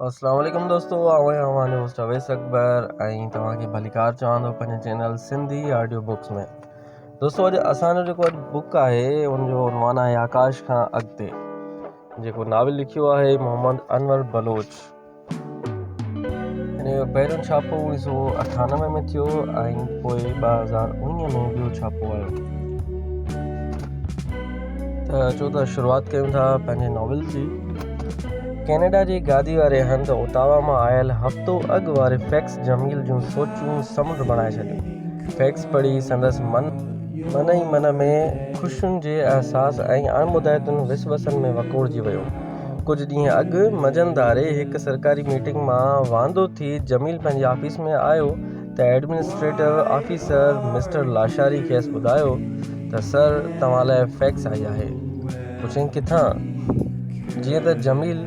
अस्सलाम वालेकुम दोस्तों, आवाज़ होस्ट अवैस अकबर ऐं तव्हांखे भलीकार चवां थो पंहिंजे चैनल सिंधी ऑडियो बुक्स में। दोस्तों, अॼु असांजो जेको बुक आहे उनजो उनवान आहे आकाश खां अॻिते, जेको नाविल लिखियो आहे मोहम्मद अनवर बलोच। हिन जो पहिरियों छापो 1998 में थियो ऐं पोइ 2019 में ॿियो छापो आयो। त अचो त शुरूआति कयूं था पंहिंजे नॉविल जी। कैनेडा जी गादी वारे हंधि ओटावा मां आयल हफ़्तो अॻु वारे फैक्स जमील जूं सोचूं समुंड बणाए छॾियूं। फैक्स पढ़ी संदसि मन ई मन में ख़ुशियुनि जे अहसास ऐं अणमुदायतुनि विसवसनि में वकोड़जी वियो। कुझु ॾींहं अॻु मंझंदारे हिकु सरकारी मीटिंग मां वांदो थी जमील पंहिंजे ऑफिस में आयो त एडमिनिस्ट्रेटिव ऑफिसर मिस्टर लाशारी खेसि ॿुधायो त सर, तव्हां लाइ फैक्स आई आहे। पुछियईं किथां? जीअं त जमील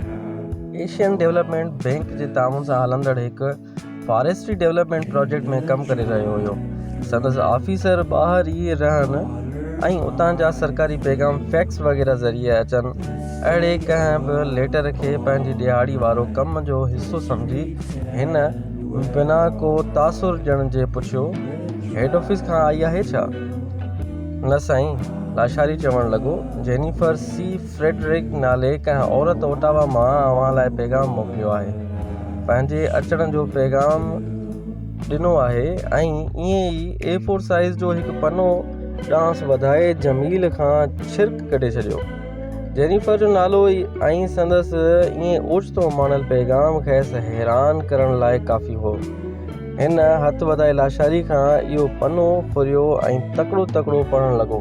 एशियन डेवलपमेंट बैंक जे ताउन सां हलंदड़ हिकु फॉरेस्ट्री डेवलपमेंट प्रोजेक्ट में कमु करे रहियो हुयो। संदसि ऑफिसर ॿाहिरि ई रहनि ऐं उतां जा सरकारी पैगाम फैक्स वग़ैरह ज़रिए अचनि, अहिड़े कंहिं बि लेटर खे पंहिंजी ॾियारी वारो कम जो हिसो सम्झी हिन बिना को तासुर ॼण जे पुछियो, हेड ऑफिस खां आई आहे छा? न साईं, लाशारी चवणु लॻो, जेनिफर सी फ्रेडरिक नाले कंहिं औरत ओटावा मां अव्हां लाइ पैगाम मोकिलियो आहे। पंहिंजे अचण जो पैगाम ॾिनो आहे ऐं ईअं ई A4 साइज़ जो हिकु पनो ॾांस वधाए जमील खां छिरक कढे छॾियो। जेनिफर जो नालो ऐं संदसि ईअं ओचितो माणल पैगाम खेसि हैरान करण लाइ काफ़ी हो। हिन हथु वधाए लाशारी खां इहो पनो फुरियो ऐं तकिड़ो पढ़णु लॻो।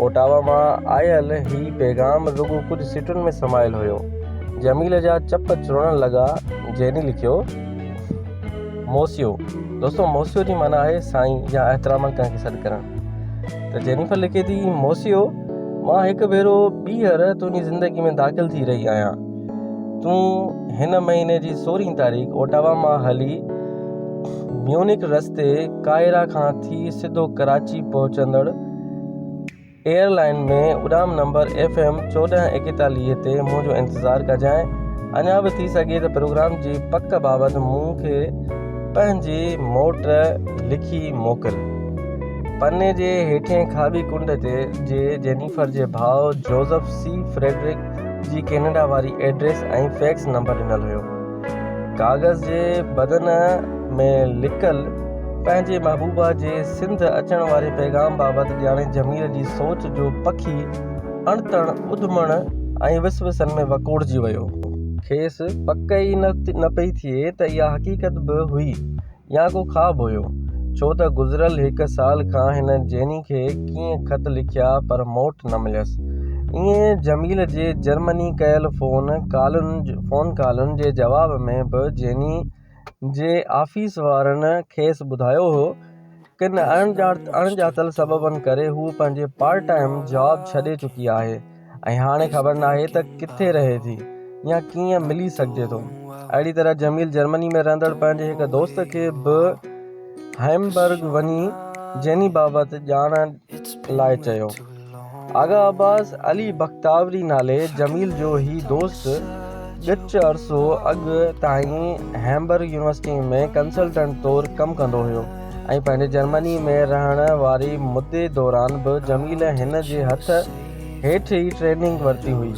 ओटावा मां आयल ही पैगाम रुगो कुझु सिटुनि में समायल हुयो। जमील जा चप चुरणु लॻा। जेनी लिखियो, मोसियो। दोस्तों, मोसियो जी माना आहे साईं या एहतराम कंहिंखे सॾु करणु। त जेनिफर लिखे थी, मोसियो, मां हिकु भेरो ॿीहर तुंहिंजी ज़िंदगी में दाख़िल थी रही आहियां। तूं हिन महीने जी 16 तारीख़ ओटावा मां हली म्यूनिक रस्ते कायरा खां थी सिधो कराची पहुचंदड़ एयरलाइन में उॾाम नंबर FM 1441 ते मुंहिंजो इंतज़ारु कजांइ। अञा बि थी सघे त प्रोग्राम जी पक बाबति मूंखे पंहिंजी मोट लिखी मोकिल। पने जे हेठिएं खाॿी कुंड ते जे जेनिफर जे भाउ जोसेफ सी फ्रेडरिक जी कैनेडा वारी एड्रेस ऐं फैक्स नंबर ॾिनल हुयो। कागज़ जे बदन में लिकल पंहिंजे महबूबा जे सिंध अचण वारे पैगाम बाबति ॼाणे जमील जी सोच जो पखी अणतण उधमण ऐं विसवसनि में वकोड़जी वियो। खेसि पक ई न पई थिए त इहा हक़ीक़त बि हुई या को ख़्वाबु हुयो, छो त गुज़िरियल हिकु साल खां हिन जेनी खे कीअं ख़त लिखिया पर मोट न मिलियसि। ईअं जमील जे जर्मनी कयल फ़ोन कॉलुनि जे जवाब में बि जेनी जे ऑफिस वारनि खेसि ॿुधायो हो किन अणॼातल सबबनि करे हू पंहिंजे पार्ट टाइम जॉब छॾे चुकी आहे ऐं हाणे ख़बर नाहे त किथे रहे थी या कीअं मिली सघिजे थो। अहिड़ी तरह जमील जर्मनी में रहंदड़ पंहिंजे हिकु दोस्त खे बि हैम्बर्ग वञी जेनी बाबति ॼाणण लाइ चयो। आगा अब्बास अली बख्तावरी नाले जमील जो ही दोस्त ॻच अरसो अॻु ताईं हैम्बर्ग यूनिवर्सिटी में कंसल्टेंट तौरु कमु कंदो हुयो ऐं पंहिंजे जर्मनी में रहण वारी मुदे दौरान बि जमील हिन जे हथ हेठि ई ट्रेनिंग वरिती हुई।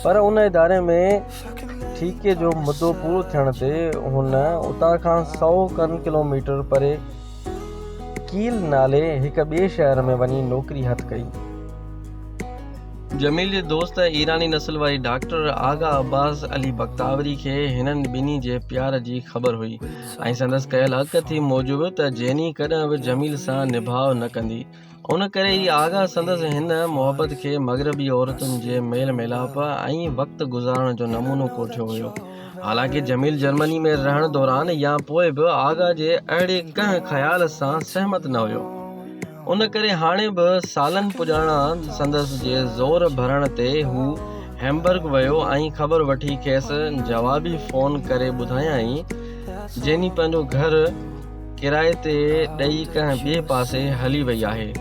पर उन इदारे में ठीके जो मुदो पूरो थियण ते हुन उतां खां 100 किलोमीटर परे कील नाले हिकु ॿिए शहर में वञी नौकरी हथु कई। जमील जे दोस्त ईरानी नस्ल वारी डॉक्टर आगा अब्बास अली बख्तावरी खे हिननि ॿिन्ही जे प्यार जी ख़बर हुई ऐं संदसि कयल हक़ थी मूजिबि त जेनी कॾहिं बि जमील सां निभाउ न कंदी। उन करे ई आगा संदसि हिन मुहबत खे मग़रबी औरतुनि जे मेल मिलाप ऐं वक़्तु गुज़ारण जो नमूनो कोठियो हुयो। हालांकि जमील जर्मनी में रहण दौरान या पोइ बि आगा जे अहिड़े कंहिं ख़्याल सां सहमत न हुयो। उन करे हाणे बि सालनि पुॼाणा संदसि जे ज़ोर भरण ते हू हैम्बर्ग वियो ऐं ख़बर वठी खेसि जवाबी फ़ोन करे ॿुधायई जेनी पंहिंजो घर किराए ते ॾेई कंहिं ॿिए पासे हली वई आहे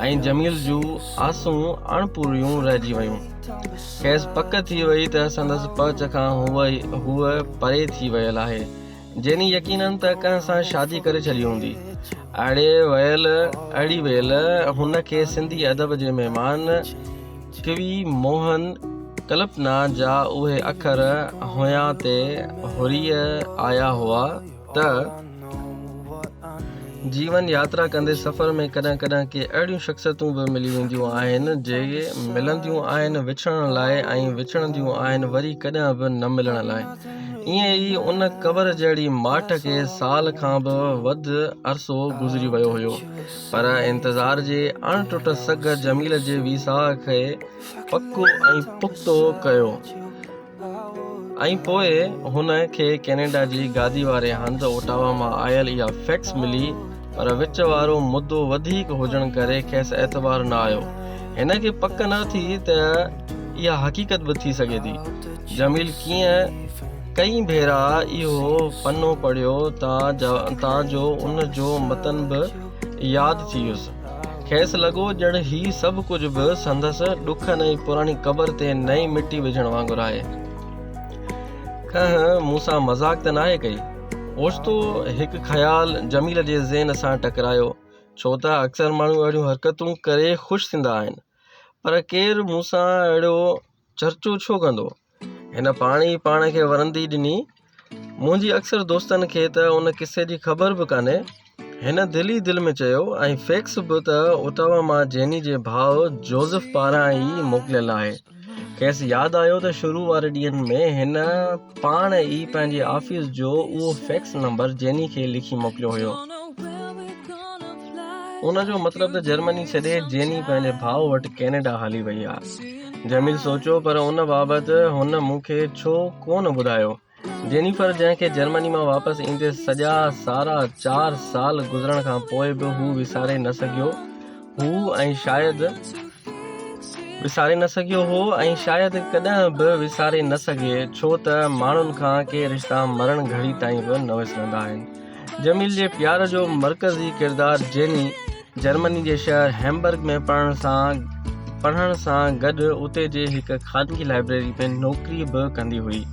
ऐं जमील जूं आसूं अणपूरियूं रहिजी वयूं। खेसि पक थी वई त संदसि पच खां हूअ परे थी वियल आहे। जेनी यकीनन त कंहिं सां शादी करे छॾी हूंदी। अड़ी वियल हुन खे सिंधी अदब जे महिमान कवि मोहन कल्पना जा उहे अखर हुया ते हुरीअ आया हुआ त जीवन यात्रा कंदे सफ़र में कॾहिं कॾहिं के अहिड़ियूं शख़्सियतूं बि मिली वेंदियूं आहिनि जेके मिलंदियूं आहिनि विछड़ण लाइ ऐं विछड़ंदियूं आहिनि वरी कॾहिं बि न मिलण लाइ। ईअं ई उन कबर जहिड़ी माठ के साल खां बि वधि अरसो गुज़री वियो हुयो, पर इंतज़ार जे अणटुट सघ जमील जे वीसा खे पको ऐं पुख़्तो कयो ऐं पोइ हुन खे कैनेडा जी गादी वारे हंधि ओटावा मां आयल इहा फैक्स मिली, पर विच वारो मुद्दो वधीक हुजण करे खेसि एतबार न आयो। हिन खे पक न थी त इहा हक़ीक़त बि थी सघे थी। जमील कीअं कई भेरा इहो पनो पढ़ियो तां जो उन जो मतन बि यादि थी वियुसि। खेसि लॻो ॼण ही सभु कुझु बि संदसि ॾुखनि ऐं पुराणी क़बर ते नई मिटी विझण वांगुरु आहे। कंहिं मूंसां मज़ाक त नाहे कई। ओचितो हिकु ख़्याल जमील जे ज़हन सां टकरायो, छो त अक्सर माण्हू अहिड़ियूं हरकतूं करे ख़ुशि थींदा आहिनि, पर केरु मूंसां अहिड़ो चर्चो छो कंदो। हिन पाण खे वरंदी ॾिनी। मुंहिंजी अक्सर दोस्तनि खे त उन किसे जी ख़बर बि कान्हे। हिन दिल में चयो ऐं फैक्स बि त ओटावा मां जेनी जे भाउ जोसेफ पारां ई मोकिलियल आहे। खेसि यादि आयो त शुरू वारे ॾींहंनि में हिन पाण ई पंहिंजे ऑफिस जो उहो फैक्स नंबर जेनी खे लिखी मोकिलियो हुयो। उन जो मतिलबु त जर्मनी छॾे जेनी पंहिंजे भाउ वटि कैनेडा हली वई आहे। जमील सोचियो, पर उन बाबति हुन मूंखे छो कोन ॿुधायो। जेनिफर जंहिंखे जर्मनी मां वापसि ईंदे सॼा सारा 4 साल गुज़रण खां पोइ बि हू विसारे न सघियो हो ऐं शायदि कॾहिं बि विसारे न सघे, छो त माण्हुनि खां के रिश्ता मरण घड़ी ताईं बि न विसरंदा आहिनि। जमील जे प्यार जो मरकज़ी किरदारु जेनी जर्मनी जे शहर हैम्बर्ग में पढ़ण सां गॾु उते जे हिकु ख़ानगी लाइब्रेरी में नौकरी बि कंदी हुई।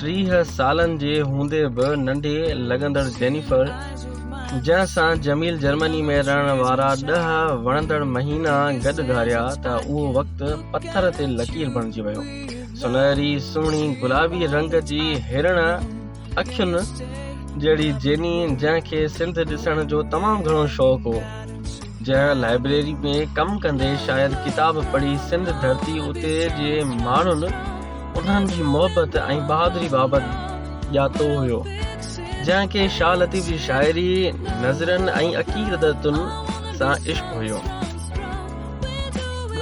30 सालनि जे हूंदे बि नंढे लॻंदड़ जेनिफर, जंहिं सां जमील जर्मनी में रहण वारा 10 वणंदड़ महीना गॾु गारिया, त उहो वक़्तु पथर ते लकीर बणिजी वियो। सुनहरी सुहिणी गुलाबी रंग जी हिरण अखियुनि जहिड़ी जेनी, जंहिंखे सिंध ॾिसण जो तमामु घणो शौक़ु हो, जंहिं लाइब्रेरी में कमु कंदे शायदि किताब पढ़ी सिंध धरती उते जे माण्हुनि उन्हनि जी मोहबत ऐं बहादुरी बाबति ॼातो हुयो, जंहिंखे शाह लतीफ़ जी शाइरी, नज़रनि ऐं अक़ीदतुनि सां इश्क़ हुयो।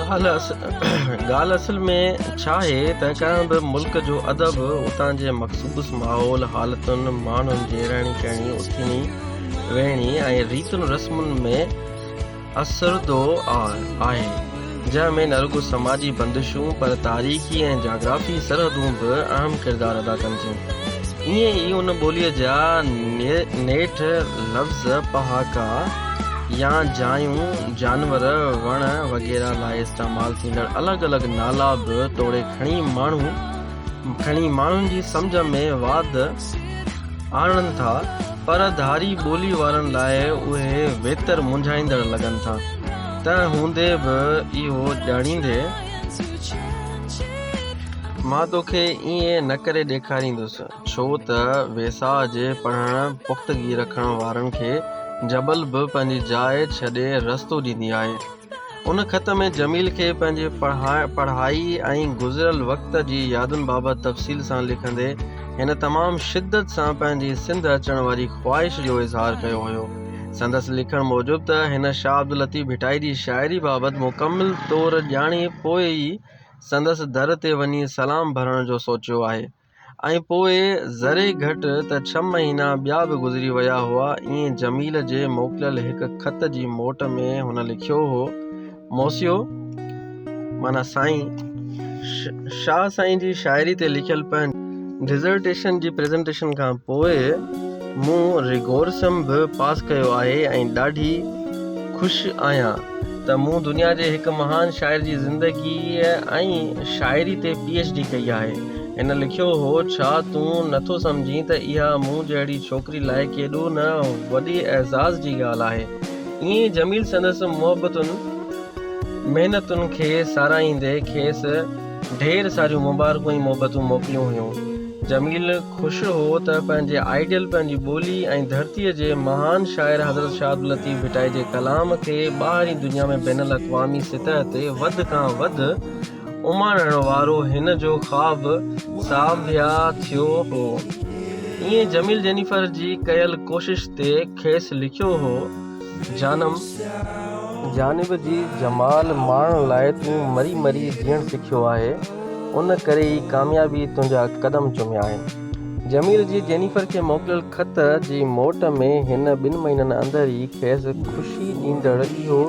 ॻाल्हि असल में छा आहे त कंहिं बि मुल्क जो अदब उतां जे मख़सूस माहौल, हालतुनि, माण्हुनि जे रहणी कहणी, उथणी वेहणी ऐं रीतुनि रस्मुनि में असरदो आहे, जंहिंमें न रुॻो समाजी बंदिशूं पर तारीख़ी ऐं जाग्राफ़ी सरहदूं बि अहम किरदारु अदा कनि थियूं। ईअं ई उन ॿोलीअ जा नेठ लफ़्ज़, पहाका या जायूं, जानवर, वण वग़ैरह लाइ इस्तेमालु थींदड़ अलॻि अलॻि नाला बि तोड़े खणी माण्हुनि जी सम्झ में वाध आणनि था, पर धारी ॿोली वारनि लाइ उहे वेतर मुंझाईंदड़ लॻनि था। तंहिं हूंदे बि इहो ॼाणींदे मां तोखे ईअं न करे ॾेखारींदुसि, छो त वेसाह जे पढ़ण पुख़्तगी रखण वारनि खे जबल बि पंहिंजी जाइ छॾे रस्तो ॾींदी आहे। उन ख़त में जमील खे पंहिंजे पढ़ाई ऐं गुज़िरियल वक़्त जी यादुनि बाबति तफ़सील सां लिखंदे हिन तमामु शिद्दत सां पंहिंजी सिंध अचण वारी ख़्वाहिश जो इज़हार कयो हुयो। संदसि लिखण मूजिबि त हिन शाह अब्दुल लतीफ़ भिटाई जी शाइरी बाबति मुकमिल तौरु ॼाणी पोइ ई संदसि दर ते वञी सलाम भरण जो सोचियो आहे, ऐं पोइ ज़रे घटि त 6 महीना ॿिया बि गुज़री विया हुआ। ईअं जमील जे मोकिलियल हिकु ख़त जी मोट में हुन लिखियो हो, मोसियो माना साईं, शाह साईं जी शाइरी ते लिखियल पंहिंजी डिज़र्टेशन जी प्रेज़ेंटेशन खां पोइ मूं रिगोर्सम बि पास कयो आहे ऐं ॾाढी ख़ुशि आहियां त मूं दुनिया जे हिकु महान शाइर जी ज़िंदगी ऐं शाइरी ते PhD कई आहे। हिन लिखियो हो, छा तूं नथो सम्झी त इहा मूं जहिड़ी छोकिरी लाइ केॾो न वॾे एज़ाज़ जी ॻाल्हि आहे। ईअं जमील संदसि मुहबतुनि महिनतुनि खे साराहींदे खेसि ढेर सारियूं मुबारकूं ऐं मोहबतूं मोकिलियूं हुयूं। जमील ख़ुशि हो त पंहिंजे आइडियल पंहिंजी ॿोली ऐं धरतीअ जे महान शाइर हज़रत शाह अब्दुल लतीफ़ भिटाई जे कलाम खे ॿाहिरीं दुनिया में बैनुल अक़वामी सतह ते वधि खां वधि उमाणण वारो हिन जो ख़्वाब साबिया थियो हो। ईअं जमील जेनिफर जी कयल कोशिश ते खेसि लिखियो हो, जानम जानिब जी जमाल माणण लाइ तूं मरी मरी जीअण सिखियो आहे, उन करे ई कामयाबी तुंहिंजा क़दम चुमिया आहिनि। जमील जी जेनिफर खे मोकिलियल ख़त जी मोट में हिन 2 महीननि अंदर ई खेसि ख़ुशी ॾींदड़ इहो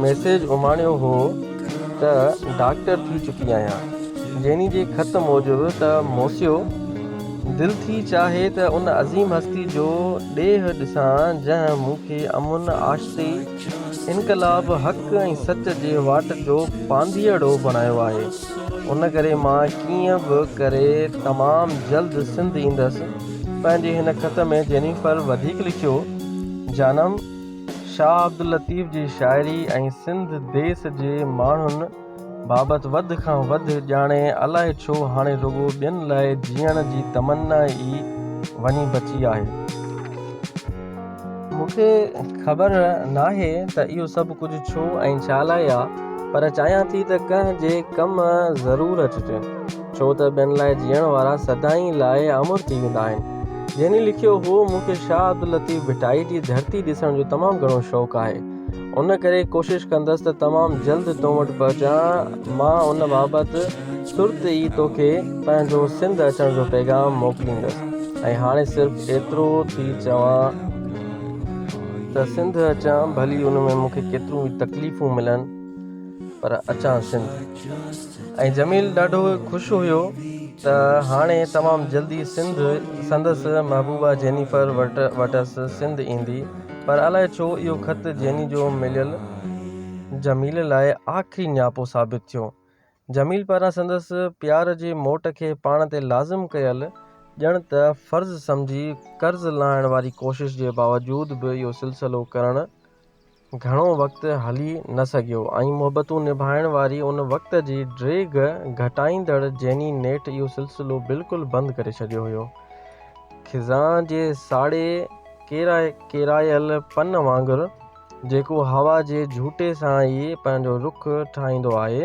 मैसेज उमाणियो हो त डॉक्टर थी चुकी आहियां। जेनी जे ख़त मूजिबि त मोसियो दिलि थी चाहे त उन अज़ीम हस्ती जो ॾेह ॾिसां जंहिं मूंखे अमुन आशिती इनकलाब हक़ ऐं सच जे वाट जो पांधीअड़ो बणायो आहे। उन करे मां कीअं बि करे तमामु जल्द सिंध ईंदसि। पंहिंजे हिन ख़त में जेनिफर वधीक लिखियो, जानम शाह अब्दुल लतीफ़ जी शाइरी ऐं सिंध देस जे माण्हुनि बाबति वधि खां वधि ॼाणे अलाए छो हाणे रुॻो ॿियनि लाइ जीअण जी तमन्ना ई वञी बची आहे। मूंखे ख़बर नाहे त इहो सभु कुझु छो ऐं छा लाइ आहे, पर चाहियां थी त कंहिं जे कम ज़रूरु अचिजे, छो त ॿियनि लाइ जीअण वारा सदाईं लाइ अमुर थी वेंदा आहिनि। जंहिं लिखियो हो, मूंखे शाह अब्दुल लतीफ़ भिटाई जी धरती ॾिसण जो तमामु घणो शौक़ु आहे। उन करे कोशिशि कंदसि त तमामु जल्द तो वटि पहुचां। मां उन बाबति तुर्त ई तोखे पंहिंजो सिंध अचण जो पैगाम मोकिलींदसि। ऐं हाणे सिर्फ़ु एतिरो थी चवां त सिंध अचां, भली उन में मूंखे केतिरियूं ई तकलीफ़ूं मिलनि, पर अचां सिंध। ऐं जमील ॾाढो ख़ुशि हुयो त हाणे तमामु जल्दी सिंध संदसि महबूबा जेनिफर वटसि सिंध ईंदी। पर अलाए छो इहो ख़त जेनी जो मिलियल जमील लाइ आख़िरी न्यापो साबित थियो। जमील पारां संदसि प्यार जे मोट खे पाण ते लाज़िम कयल ॼण त फ़र्ज़ सम्झी कर्ज़ लाहिण वारी कोशिश जे बावजूद बि इहो सिलसिलो करणु घणो वक़्तु हली न सघियो ऐं मुहबतूं निभाइण वारी उन वक़्त जी ड्रेग घटाईंदड़ जेनी नेठि इहो सिलसिलो बिल्कुलु बंदि करे छॾियो हुयो। ख़िज़ां जे साड़े केरायल पन वांगुरु जेको हवा जे झूटे सां ई पंहिंजो रुख ठाहींदो आहे,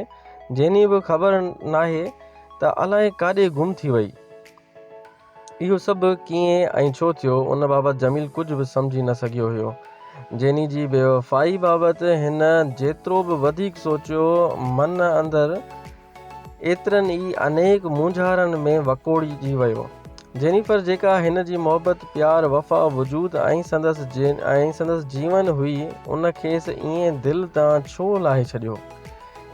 जेनी बि ख़बर नाहे त अलाए काॾे गुम थी वई। इहो सभु कीअं ऐं छो थियो, उन बाबति जमील कुझु बि सम्झी न सघियो हुयो। जेनी जी बेवफ़ाई बाबति हिन जेतिरो बि वधीक सोचियो, मन अंदरि एतिरनि ई अनेक मुंझारनि में वकोड़िजी वियो। जेनिफर जेका हिन जी मोहबत, प्यार, वफ़ा, वजूद ऐं संदसि जीवन हुई, उन खेसि ईअं दिलि तां छो लाहे छॾियो।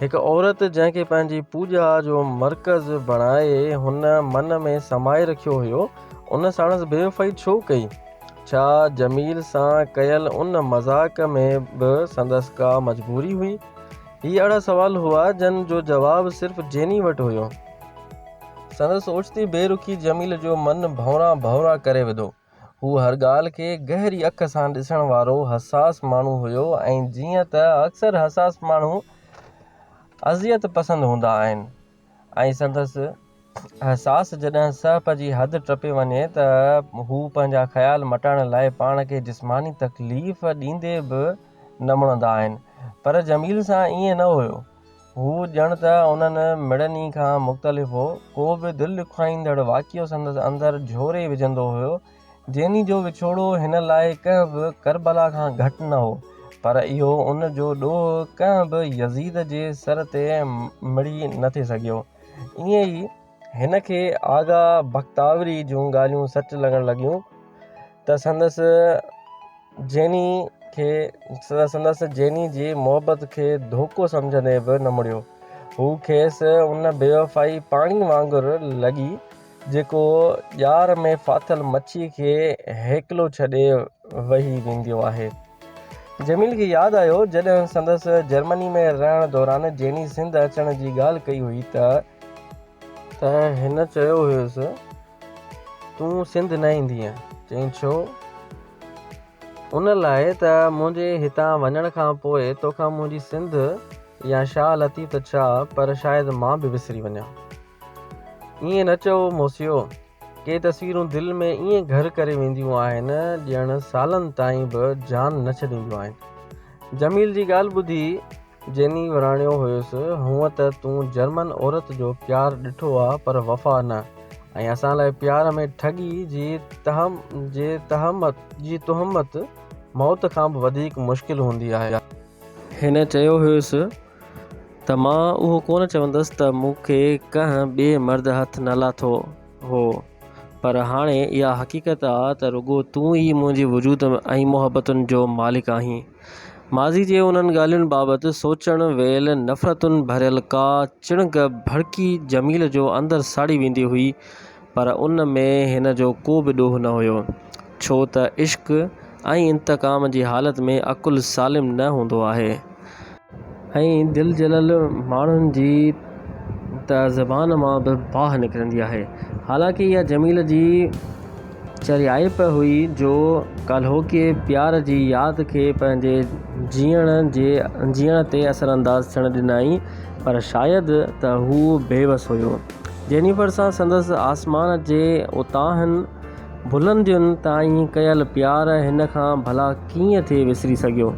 हिकु औरत जंहिंखे पंहिंजी पूॼा जो मर्कज़ बणाए हुन मन में समाए रखियो हुयो, उन साणसि बेवफ़ाई छो कई? छा जमील सां कयल उन मज़ाक में बि संदसि का मजबूरी हुई? ही अहिड़ा सवाल हुआ जन जो जवाबु सिर्फ़ु जेनी वटि हुयो। संदसि ओचिती बेरुखी जमील जो मन भौरा करे विधो। हू हर ॻाल्हि खे गहरी अख सां ॾिसण वारो हसास माण्हू हुयो ऐं जीअं त अक्सर हसास माण्हू अज़ियत पसंदि हूंदा आहिनि, ऐं संदसि एहसास जॾहिं सहप जी हद टपे वञे त हू पंहिंजा ख़्याल मटाइण लाइ पाण खे जिस्मानी तकलीफ़ ॾींदे बि न मुड़ंदा आहिनि। पर जमील सां ईअं न हुयो। हू ॼण त उन्हनि मिड़नी खां मुख़्तलिफ़ हो। को बि दिलि ॾुखाईंदड़ वाक़ियो संदसि अंदरि झोरे विझंदो हुयो। जेनी जो विछोड़ो हिन लाइ कंहिं बि करबला खां घटि न हो, पर इहो उन जो ॾोह कंहिं बि यज़ीद जे सर ते मिड़ी न थी सघियो। ईअं ई हिन खे आगा बख़्तावरी जूं ॻाल्हियूं सच लॻण लॻियूं त संदसि जेनी जी मोहबत खे धोखो सम्झंदे बि न मुड़ियो। हू खेसि उन बेवफ़ाई पाणी वांगुरु लॻी जेको ॼार में फाथल मच्छी खे हेकिलो छॾे वही वेंदो आहे। जमील खे यादि आयो जॾहिं संदसि जर्मनी में रहण दौरान जेनी सिंध अचण जी ॻाल्हि कई हुई त हिन चयो हुयुसि तूं सिंध न ईंदीअ। चई छो? उन लाइ त मुंहिंजे हितां वञण खां पोइ तोखां मुंहिंजी सिंध या शाह लतीफ़ त छा पर शायदि मां बि विसरी वञा। ईअं न चओ मोसियो, के तस्वीरूं दिलि में ईअं घर करे वेंदियूं आहिनि ॼण सालनि ताईं बि जान न छॾींदियूं आहिनि। जमील जी ॻाल्हि ॿुधी जेनी वराणियो हुयुसि, हूअं त तूं जर्मन औरत जो प्यारु ॾिठो आहे पर वफ़ा न, ऐं असां लाइ प्यार में ठगी जी तुहमत मौत खां बि वधीक मुश्किल हूंदी आहे। हिन चयो हुयुसि त मां उहो कोन चवंदसि त मूंखे कंहिं ॿिए मर्द हथ न लाथो हो, पर हाणे इहा हक़ीक़त आहे त रुॻो तूं ई मुंहिंजे वजूद ऐं मुहबतुनि जो मालिक आहीं। माज़ी जे उन्हनि ॻाल्हियुनि बाबति सोचण वेल नफ़रतुनि भरियल का चिणग भड़की जमील जो अंदरि साड़ी वेंदी हुई, पर उन में हिन जो को बि ॾोह न हुयो, छो त इश्क ऐं इंतकाम जी हालत में अकुल सालिम न हूंदो आहे ऐं दिलि जलियल माण्हुनि जी त ज़बान मां बि बाहि निकिरंदी आहे। हालांकि इहा जमील जी चरियाइप हुई जो काल्होके प्यार जी यादि खे पंहिंजे जीअण ते असरअंदाज़ थियण ॾिनई, पर शायदि त हू बेवस हुयो। जेनिफर सां संदसि आसमान जे उताहनि बुलंदियुनि ताईं कयल प्यार हिन खां भला कीअं थिए विसरी सघियो।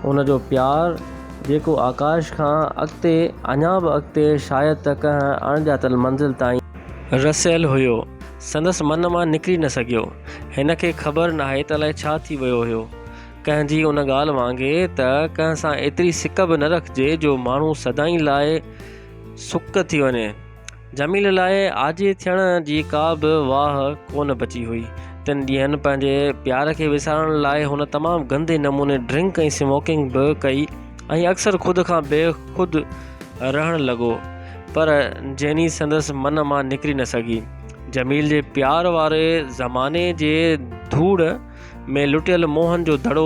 उन जो प्यारु जेको आकाश खां अॻिते अञा बि अॻिते शायदि त कंहिं अणॼातल मंज़िल ताईं रसियल हुयो, संदसि मन मां निकिरी न सघियो। हिन खे ख़बर नाहे त अलाए छा थी वियो हुयो। कंहिंजी उन ॻाल्हि वांगुरु त कंहिं सां एतिरी सिक बि न रखिजे जो माण्हू सदाईं लाइ सुक थी वञे। जमील लाइ आजी थियण जी का बि वाह कोन बची हुई। 3 ॾींहंनि पंहिंजे प्यार खे विसारण लाइ हुन तमामु गंदे नमूने ड्रिंक ऐं स्मोकिंग बि कई ऐं अक्सर ख़ुदि खां बेख़ुदि रहण लॻो, पर जेनी संदसि मन मां निकिरी न सघी। जमील जे प्यार वारे ज़माने जे धूड़ में लुटियल मोहन जो धड़ो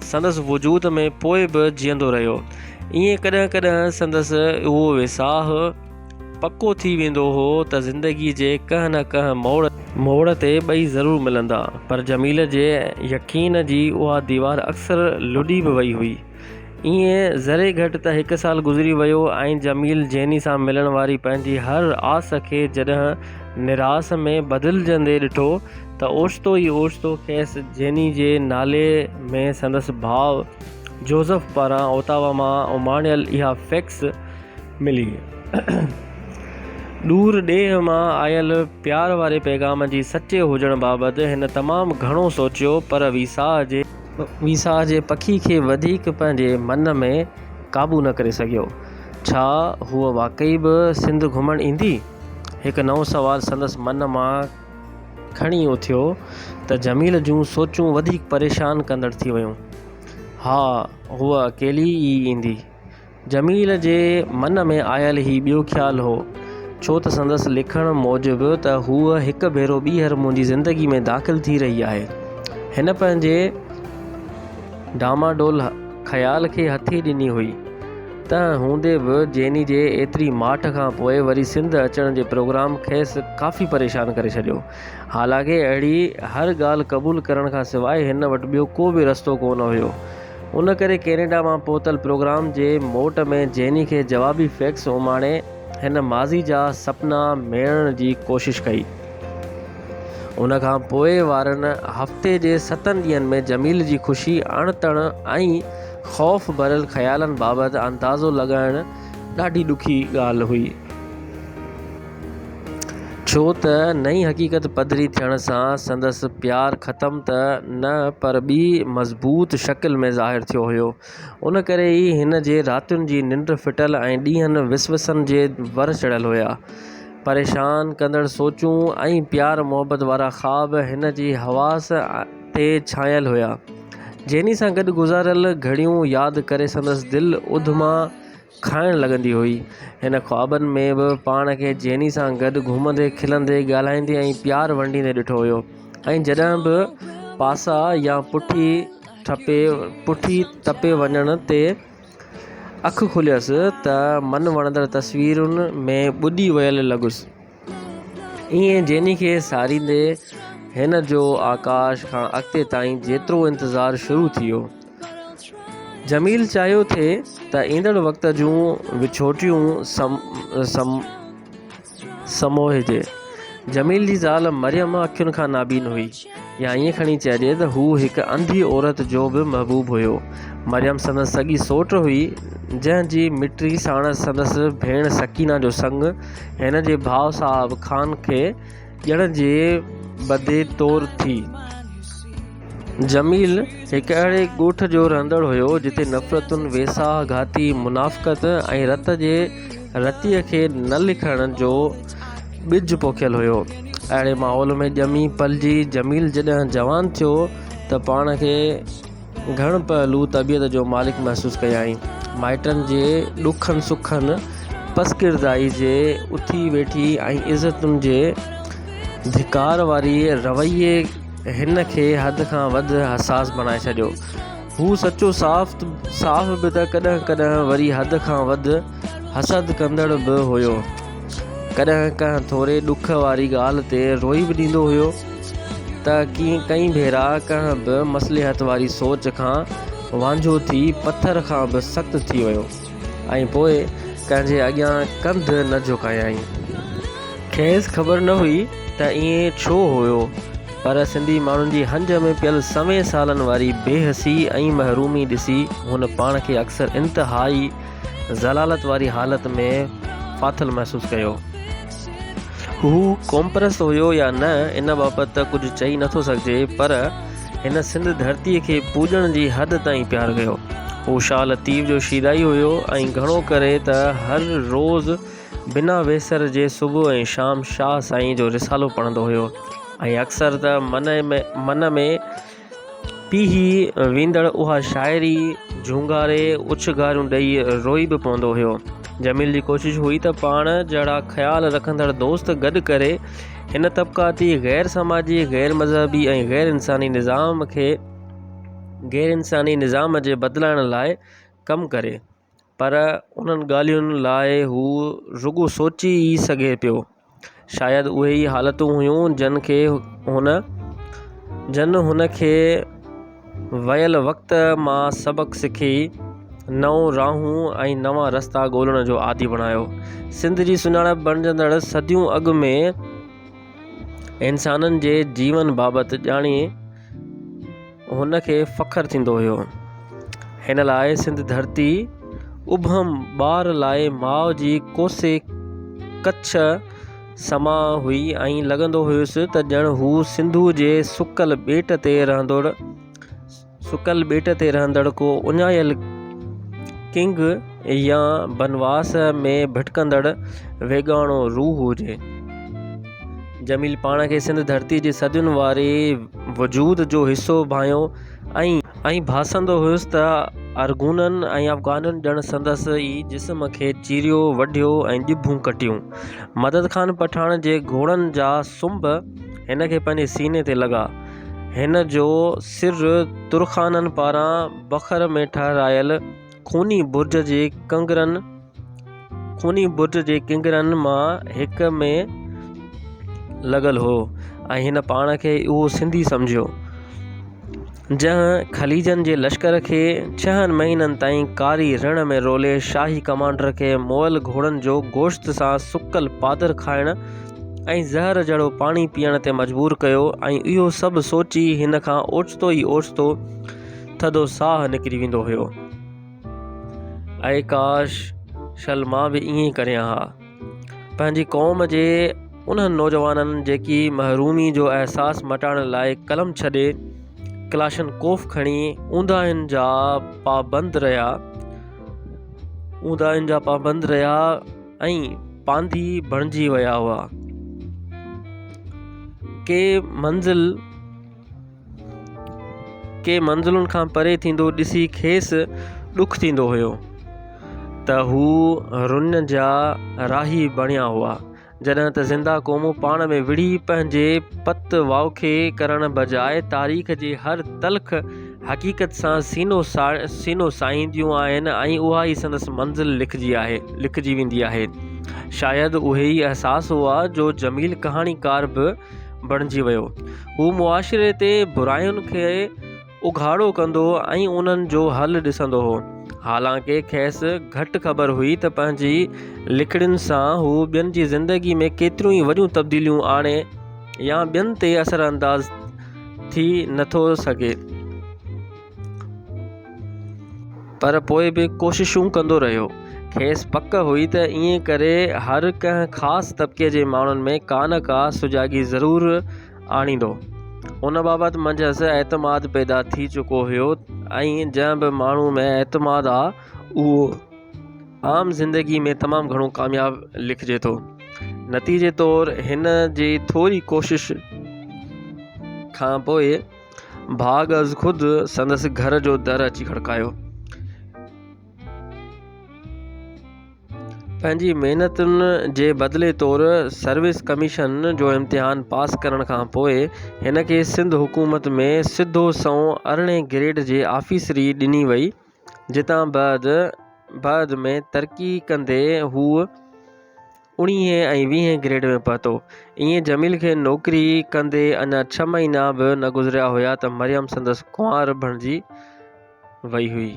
संदसि वजूद में पोइ बि जीअंदो रहियो। ईअं कॾहिं कॾहिं संदसि उहो विसाह पको थी वेंदो हो त ज़िंदगी जे कंहिं न कंहिं मोड़ ते ॿई ज़रूरु मिलंदा, पर जमील जे यकीन जी उहा दीवार अक्सर लुॾी बि वई हुई। ईअं ज़रे घटि त 1 साल गुज़री वियो ऐं जमील जेनी सां मिलण वारी पंहिंजी हर आस खे जॾहिं निरास में बदिलजंदे ॾिठो त ओचितो ई ओचितो खेसि जेनी जे नाले में संदसि भाउ जोज़फ पारां ओटावा मां उमाणियल इहा फैक्स मिली। दूर ॾेह मां आयल प्यार वारे पैगाम जी सचे हुजण बाबति हिन तमामु घणो सोचियो, पर वीसा जे पखी खे वधीक पंहिंजे मन में काबू न करे सघियो। छा हूअ वाक़ई बि सिंध घुमण ईंदी? हिकु नओं सुवालु संदसि मन मां खणी उथियो त जमील जूं सोचूं वधीक परेशान कंदड़ थी वियूं। हा, हूअ अकेली ई ईंदी। जमील जे मन में आयल ही ॿियो ख़्यालु हो, छो त संदसि लिखण मूजिबि त हूअ हिकु भेरो ॿीहर मुंहिंजी ज़िंदगी में दाख़िल थी रही आहे। हिन पंहिंजे डामाडोल ख़्याल खे हथी ॾिनी हुई। तंहिं हूंदे बि जेनी जे एतिरी माठ खां पोइ वरी सिंध अचण जे प्रोग्राम खेसि काफ़ी परेशान करे छॾियो। हालांकि अहिड़ी हर ॻाल्हि क़बूलु करण खां सवाइ हिन वटि ॿियो को बि रस्तो कोन हुयो। उन करे कैनेडा मां पहुतल प्रोग्राम जे मोट में जेनी खे जवाबी फैक्स उमाणे हिन माज़ी जा सपना मेड़ण जी कोशिशि कई। उन खां पोइ वारनि हफ़्ते जे 7 ॾींहंनि में जमील जी ख़ुशी अणतण ऐं ख़ौफ़ भरियल ख़्यालनि बाबति अंदाज़ो लॻाइणु ॾाढी ॾुखी ॻाल्हि हुई, छो त नई हक़ीक़त पधिरी थियण सां संदसि प्यारु ख़तमु त न पर ॿी मज़बूत शकिल में ज़ाहिर थियो हुयो। उन करे ई हिन जे रातियुनि जी निंड फिटल ऐं ॾींहंनि विसवसनि जे वर चढ़ियल हुया। परेशान कंदड़ सोचूं ऐं प्यार मोहबत वारा ख़्वाब हिन जी हवास ते छायल हुया। जेनी सां गॾु गुज़ारियल घड़ियूं यादि करे संदसि दिलि उधमा खाइण लॻंदी हुई। हिन ख़्वाबनि में बि पाण खे जेनी सां गॾु घुमंदे खिलंदे ॻाल्हाईंदे ऐं प्यार वंडींदे ॾिठो हुयो, ऐं जॾहिं बि पासा या पुठी पुठी तपे वञण ते अखि खुलियसि त मन वणंदड़ तस्वीरुनि में ॿुॾी वियल लॻुसि। ईअं जेनी खे सारींदे हिन जो आकाश खां अॻिते ताईं जेतिरो इंतज़ारु शुरू थी वियो। जमील चाहियो थे त ईंदड़ वक़्त जूं विछोटियूं समोहिजे। जमील जी ज़ाल मरियम अखियुनि खां नाबीन हुई, या ईअं खणी चइजे त हू हिकु अंधी औरत जो बि महबूब हुयो। मरियम संदसि सॻी सोट हुई, जंहिंजी मिटी साण संदसि भेण सकीना जो संग हिन जे भाउ साहब ख़ान खे ॼण जे बदे तौर थी। जमील हिकु अहिड़े ॻोठ जो रहंदड़ हुयो जिते नफ़रतुनि, वेसाह, घाती, मुनाफ़क़त ऐं रतीअ खे न लिखण जो ॿिज पोखियल हुयो। अहिड़े माहौल में ॼमी पलिजी जमील जॾहिं जवान थियो त पाण खे घण पहलू तबियत जो मालिक महसूसु कयाई। माइटनि जे ॾुखनि सुखनि, पसकिरदाई जे उथी वेठी ऐं इज़तुनि जे धिकार वारी रवैये हिन खे हद खां वधि हसास बणाए छॾियो। हू सचो साफ़ बि त कॾहिं कॾहिं वरी हद खां वधि हसद कंदड़ बि हुयो। कॾहिं कंहिं थोरे ॾुख वारी ॻाल्हि ते रोई बि ॾींदो हुयो त कई भेरा कंहिं बि मसलिहत वारी सोच खां वांझो थी पथर खां बि सख़्तु थी वियो ऐं पोइ कंहिंजे अॻियां कंध न झुकायई। खेसि ख़बर न हुई त ईअं छो हुयो, पर सिंधी माण्हुनि जी हंज में पियल सवें सालनि वारी बेहसी ऐं महरूमी ॾिसी हुन पाण खे अक्सर इंतिहाई ज़लालत वारी हालत में फाथल महसूसु कयो। हू कौमपरस्त हुयो या न, इन बाबति त कुझु चई नथो सघिजे, पर हिन सिंध धरतीअ खे पूॼण जी हद ताईं प्यारु कयो। हू शाह लतीफ़ जो शीदाई हुयो ऐं घणो करे त हर रोज़ बिना वेसर जे सुबुह ऐं शाम शाह साईं जो रिसालो पढ़ंदो हुयो ऐं अक्सर त मन में पीही वेंदड़ उहा शाइरी झूंगारे उछगारियूं ॾेई रोई बि पवंदो हुयो। जमील जी कोशिश हुई त पाण जहिड़ा ख़्याल रखंदड़ दोस्त गॾु करे हिन तबक़ाती, गैर समाजी, गैर मज़हबी ऐं गैर इंसानी निज़ाम जे बदिलाइण लाइ कमु करे, पर उन्हनि ॻाल्हियुनि लाइ हू रुॻो सोची ई सघे पियो। शायदि उहे ई हालतूं हुयूं जन हुन खे वयल वक़्त मां सबक़ सिखी नओं राहूं ऐं नवां रस्ता ॻोल्हण जो आदी बणायो। सिंध जी सुञाणप बणजंदड़ सदियूं अॻु में इंसाननि जे जीवन बाबति ॼाणी हुन खे फ़ख्रु थींदो हुयो। हिन लाइ सिंध धरती उभम ॿार लाइ माउ जी कोसे कच्छ समा हुई ऐं लॻंदो हुयुसि त ॼण हू सिंधू जे सुकल ॿेट ते रहंदड़ को उञायल किंग या बनवास में भटकंदड़ वेगाणो रूह हुजे। जमील पाण खे सिंध धरती जे सदियुनि वारे वजूद जो हिसो भायो ऐं भासंदो हुयुसि त अरगूननि ऐं अफ़गाननि ॼण संदसि ई जिस्म खे चीरियो, वढियो ऐं ॼिभूं कटियूं। मदद ख़ान पठान जे घोड़नि जा सुंभ हिन खे पंहिंजे सीने ते लॻा। हिन जो सिर तुरखाननि पारां बखर में ठहिरायल खूनी बुर्ज जे किंगरनि मां हिक में लॻल हो ऐं हिन पाण खे उहो सिंधी सम्झियो, जंहिं ख़लीजनि जे लश्कर खे 6 महीननि ताईं कारी रण में रोले शाही कमांडर खे मुअल घोड़नि जो गोश्त सां सुकल पादर खाइण ऐं ज़हर जहिड़ो पाणी पीअण ते मजबूर कयो। ऐं इहो सभु सोची हिन खां ओचितो ई ओचितो थधो साह निकिरी वेंदो हुयो। ऐं काश शल मां बि ईअं ई करियां हा। पंहिंजी क़ौम जे उन्हनि नौजवाननि जेकी महरूमी जो अहसास मटाइण लाइ कलम छॾे क्लाशनकोफ खणी ऊंदाहिनि जा पाबंद रहिया ऐं पांधी बणिजी विया हुआ। के मंज़िलुनि खां परे थींदो ॾिसी खेसि ॾुख थींदो हुयो त हू रुन जा राही बणिया हुआ, जॾहिं त ज़िंदा क़ौमूं पाण में विढ़ी पंहिंजे पत वाउखे करण बजाए तारीख़ जे हर तल्ख़ हक़ीक़त सां सीनो साईंदियूं आहिनि ऐं उहा ई संदसि मंज़िल लिखिजी वेंदी आहे। शायदि उहे ई अहसास हुआ जो जमील कहाणीकार बि बणिजी वियो। हू मुआशिरे ते बुरायुनि खे उघाड़ो कंदो ऐं उन्हनि जो हल ॾिसंदो हो। हालांकि खेसि घटि ख़बर हुई त पंहिंजी लिखड़ियुनि सां हू ॿियनि जी ज़िंदगी में केतिरियूं ई वॾियूं तब्दीलियूं आणे या ॿियनि ते असरअंदाज़ थी नथो सघे, पर पोइ बि कोशिशूं कंदो रहियो। खेसि पक हुई त ईअं करे हर कंहिं ख़ासि तबिके जे माण्हुनि में का न का सुजाॻी ज़रूरु आणींदो। उन बाबति मंझंदि एतमाद पैदा थी चुको हुयो ऐं जंहिं बि माण्हू में एतमाद आहे उहो आम ज़िंदगी में तमामु घणो कामयाब लिखिजे थो। नतीजे तौरु हिन जी थोरी कोशिश खां पोइ भाग अज़ ख़ुदि संदसि घर जो दर अची खड़कायो। पंहिंजी महिनतुनि जे बदिले तौरु सर्विस कमीशन जो इम्तिहान पास करण खां पोइ हिन खे सिंध हुकूमत में सिधो 118 ग्रेड जे आफ़ीसरी ॾिनी वई, जितां बाद में तरक़ी कंदे हू 19 ऐं 20 ग्रेड में पहुतो। ईअं जमील खे नौकरी कंदे अञा 6 महीना बि न गुज़रिया हुया त मरियम संदसि कुंवार बणिजी वई हुई।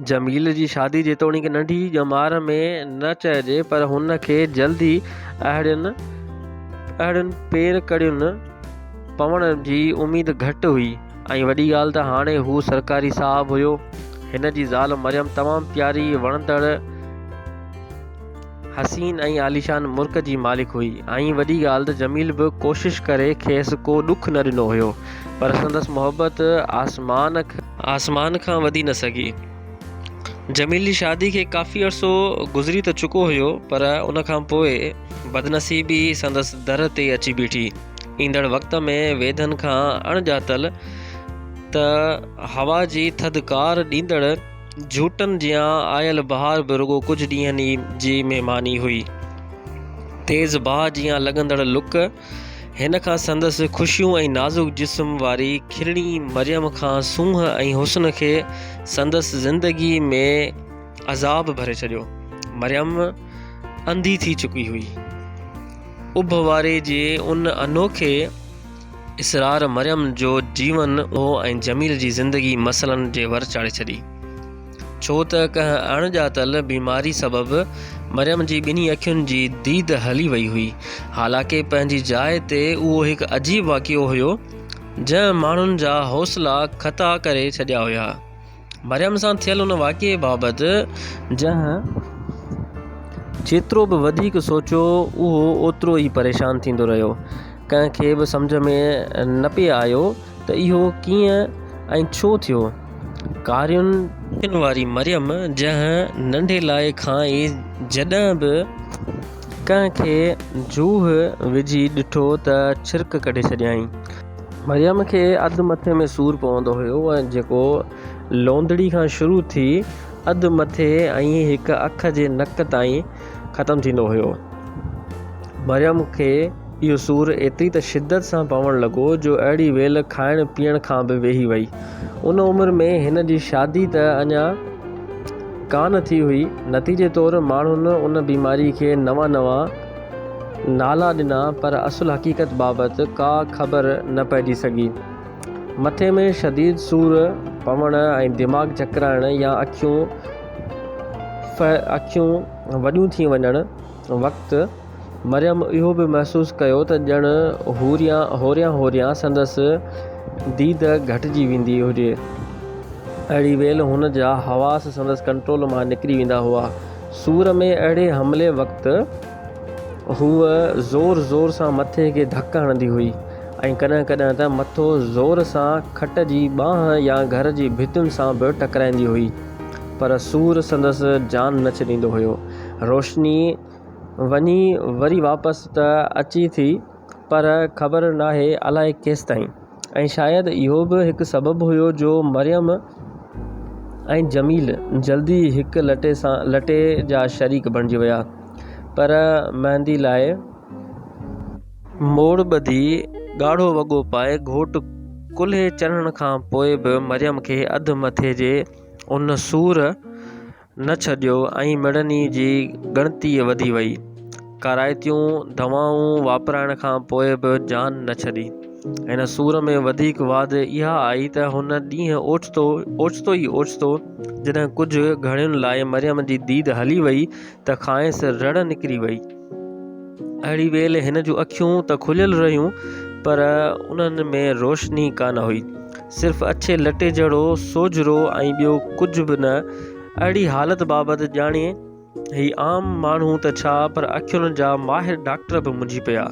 जमील जी शादी जेतोणीकि नंढी ॼमार में न चइजे, पर हुन खे जल्दी अहिड़ियुनि पेर कड़ियुनि पवण जी उमेद घटि हुई ऐं वॾी ॻाल्हि त हाणे हू सरकारी साहब हुयो। हिन जी ज़ाल मरियम तमामु प्यारी, वणंदड़, हसीन ऐं आलीशान मुल्क जी मालिक हुई ऐं वॾी ॻाल्हि त जमील बि कोशिश करे खेसि को ॾुख न ॾिनो हुयो, पर संदसि मोहबत आसमान खां वधी न सघी। जमील जी शादी खे काफ़ी अरसो गुज़री त चुको हुयो, पर उन खां पोइ बदनसीबी संदसि दर ते अची बीठी। ईंदड़ वक़्त में वेदनि खां अणॼातल त हवा जी थधिकार ॾींदड़ झूटनि जियां आयल बहार बि रुगो कुझु ॾींहंनि जी महिमानी हुई। तेज़ बाह जियां लॻंदड़ लुक हिन खां संदसि ख़ुशियूं ऐं नाज़ुक जिस्म वारी खिलणी मरियम खां सूंह ऐं हुस्न खे संदसि ज़िंदगी में अज़ाब भरे छॾियो। मरियम अंधी थी चुकी हुई। उभ वारे जे उन अनोखे इसरार मरियम जो जीवन हो ऐं जमील जी ज़िंदगी मसइलनि जे वर चाढ़े छॾी। छो त कंहिं अणॼातल बीमारी सबबि मरियम जी ॿिन्ही अखियुनि जी दीद हली वई हुई। हालांकि पंहिंजी जाइ ते उहो हिकु अजीब वाक़ियो हुयो जंहिं माण्हुनि जा हौसला ख़ता करे छॾिया हुया। मरियम सां थियल उन वाक़िए बाबति जंहिं जेतिरो बि वधीक सोचियो उहो ओतिरो ई परेशान थींदो रहियो। कंहिंखे बि सम्झ में न पिए आयो त इहो कीअं ऐं छो थियो। कारियुनि वारी मरियम जंहिं नंढे लाइ खां ई जॾहिं बि कंहिंखे जूह विझी ॾिठो त छिरक कढे छॾियईं। मरियम खे अधु मथे में सूरु पवंदो हुयो ऐं जेको लोंदड़ी खां शुरू थी अधु मथे ऐं हिकु अख जे नक ताईं ख़तमु थींदो हुयो। मरियम खे इहो सूरु एतिरी त शिद्दत सां पवणु लॻो जो अहिड़ी वेल खाइण पीअण खां बि वेही वई। उन उमिरि में हिन जी शादी त अञा कान थी हुई। नतीजे तौरु माण्हुनि उन बीमारी खे नवां नाला ॾिना, पर असुल हक़ीक़त बाबति का ख़बर न पइजी सघी। मथे में शदीद सूरु पवण ऐं दिमाग़ चकराइण या अखियूं वॾियूं थी वञण वक़्तु मरियम इहो बि महसूसु कयो त ॼण होरियां संदसि दीद घटिजी वेंदी हुजे। अहिड़ी वेल हुन जा हवास संदसि कंट्रोल मां निकिरी वेंदा हुआ। सूर में अहिड़े हमले वक़्तु हूअ ज़ोर सां मथे खे धक हणंदी हुई ऐं कॾहिं कॾहिं त मथो ज़ोर सां खट जी बांह या घर जी भितियुनि सां बि टकराईंदी हुई, पर सूर संदसि जान न छॾींदो हुयो। रोशनी वञी वरी वापसि त अची थी, पर ख़बर नाहे अलाए केसि ताईं। ऐं शायदि इहो बि हिकु सबबु हुयो जो मरियम ऐं जमील जल्दी हिकु लटे जा शरीक बणिजी विया। पर मेहंदी लाइ मोड़ ॿधी ॻाढ़ो वॻो पाए घोट कुल्हे चढ़ण खां पोइ बि मरियम खे अधु मथे जे उन सूर न छॾियो ऐं मिड़नी जी ॻणती वधी वई। काराइतियूं दवाऊं वापराइण खां पोइ बि जान न छॾी। हिन सूर में वधीक वाध इहा आई त हुन ॾींहुं ओचितो जॾहिं कुझु घड़ियुनि लाइ मरियम जी दीद हली वई त खांइसि रड़ निकिरी वई। अहिड़ी वेल हिन जूं अखियूं त खुलियल रहियूं पर उन्हनि में रोशनी कान हुई, सिर्फ़ु अछे लटे जहिड़ो सोजरो ऐं ॿियो कुझु बि न। अहिड़ी हालत बाबति ॼाणे ही आम माण्हू त छा पर अखियुनि जा माहिर डॉक्टर बि मुंझी पिया।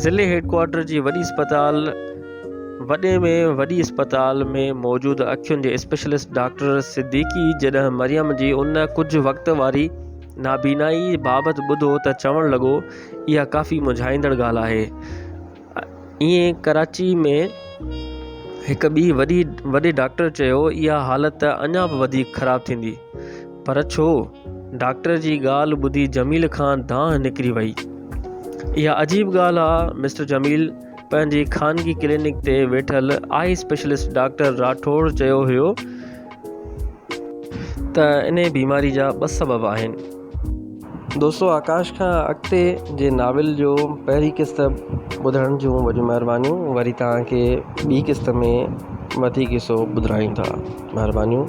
ज़िले हेडक्वार्टर जी वॾी अस्पताल में मौजूदु अखियुनि जे स्पेशलिस्ट डॉक्टर सिद्दीकी जॾहिं मरियम जी उन कुझु वक़्त वारी नाबीनाई बाबति ॿुधो त चवणु लॻो, इहा काफ़ी मुंझाईंदड़ ॻाल्हि आहे। ईअं कराची में हिकु वॾे डॉक्टर चयो, इहा हालत अञा बि वधीक ख़राबु थींदी। पर छो? डॉक्टर जी ॻाल्हि ॿुधी जमील खां दांह निकिरी वई। इहा अजीब ॻाल्हि आहे। मिस्टर जमील पंहिंजी ख़ानगी क्लिनिक ते वेठल आई स्पेशलिस्ट डॉक्टर राठौड़ चयो हुयो त इन बीमारी जा 2 सबब आहिनि। दोस्तों, आकाश खां अॻिते जे नाविल जो पहिरीं क़िस्त ॿुधण जूं वॾियूं महिरबानियूं। वरी तव्हांखे ॿी क़िस्त में वधीक किसो ॿुधायूं था। महिरबानियूं।